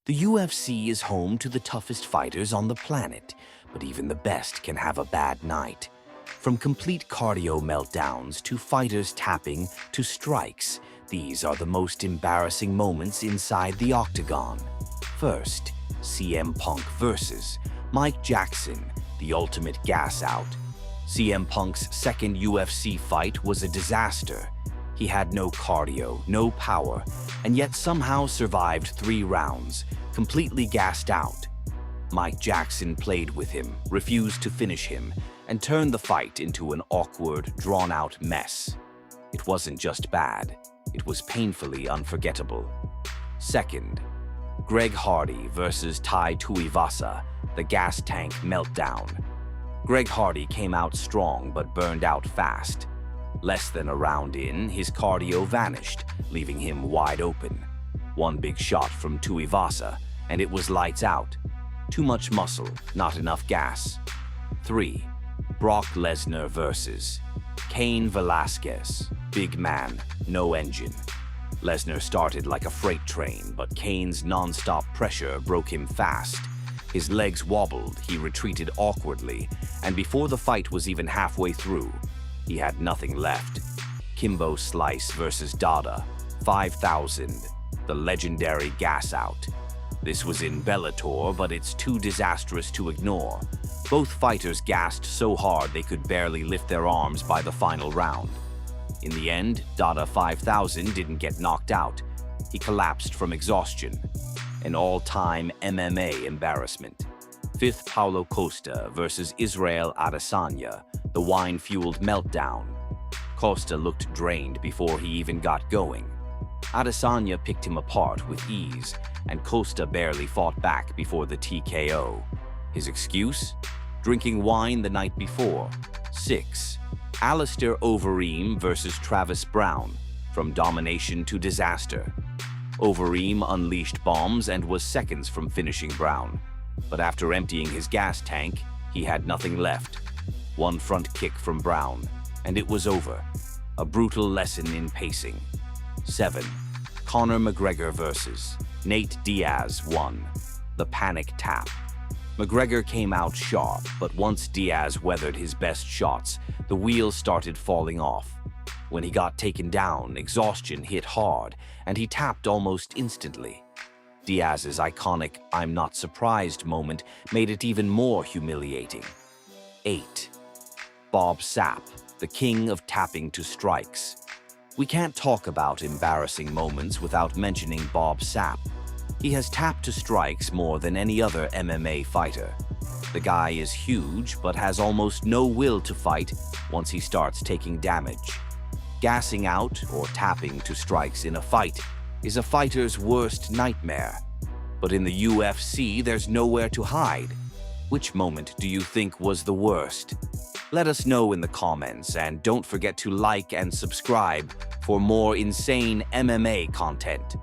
The UFC is home to the toughest fighters on the planet, but even the best can have a bad night. From complete cardio meltdowns to fighters tapping to strikes, these are the most embarrassing moments inside the Octagon. First, CM Punk versus Mike Jackson, the ultimate gas out. CM Punk's second UFC fight was a disaster. He had no cardio, no power, and yet somehow survived 3 rounds, completely gassed out. Mike Jackson played with him, refused to finish him, and turned the fight into an awkward, drawn-out mess. It wasn't just bad, it was painfully unforgettable. Second, Greg Hardy versus Tai Tuivasa, the gas tank meltdown. Greg Hardy came out strong but burned out fast. Less than a round in, his cardio vanished, leaving him wide open. One big shot from Tuivasa, and it was lights out. Too much muscle, not enough gas. 3. Brock Lesnar versus Cain Velasquez. Big man, no engine. Lesnar started like a freight train, but Cain's non-stop pressure broke him fast. His legs wobbled, he retreated awkwardly, and before the fight was even halfway through, he had nothing left. Kimbo Slice versus Dada, 5,000, the legendary gas out. This was in Bellator, but it's too disastrous to ignore. Both fighters gassed so hard they could barely lift their arms by the final round. In the end, Dada 5,000 didn't get knocked out. He collapsed from exhaustion. An all-time MMA embarrassment. 5th Paulo Costa versus Israel Adesanya, the wine-fueled meltdown. Costa looked drained before he even got going. Adesanya picked him apart with ease, and Costa barely fought back before the TKO. His excuse? Drinking wine the night before. 6. Alistair Overeem versus Travis Browne, from domination to disaster. Overeem unleashed bombs and was seconds from finishing Browne. But after emptying his gas tank, he had nothing left. One front kick from Browne, and it was over. A brutal lesson in pacing. 7. Conor McGregor versus Nate Diaz 1. The panic tap. McGregor came out sharp, but once Diaz weathered his best shots, the wheels started falling off. When he got taken down, exhaustion hit hard, and he tapped almost instantly. Diaz's iconic "I'm not surprised" moment made it even more humiliating. 8. Bob Sapp, the king of tapping to strikes. We can't talk about embarrassing moments without mentioning Bob Sapp. He has tapped to strikes more than any other MMA fighter. The guy is huge, but has almost no will to fight once he starts taking damage. Gassing out or tapping to strikes in a fight is a fighter's worst nightmare. But in the UFC, there's nowhere to hide. Which moment do you think was the worst? Let us know in the comments, and don't forget to like and subscribe for more insane MMA content.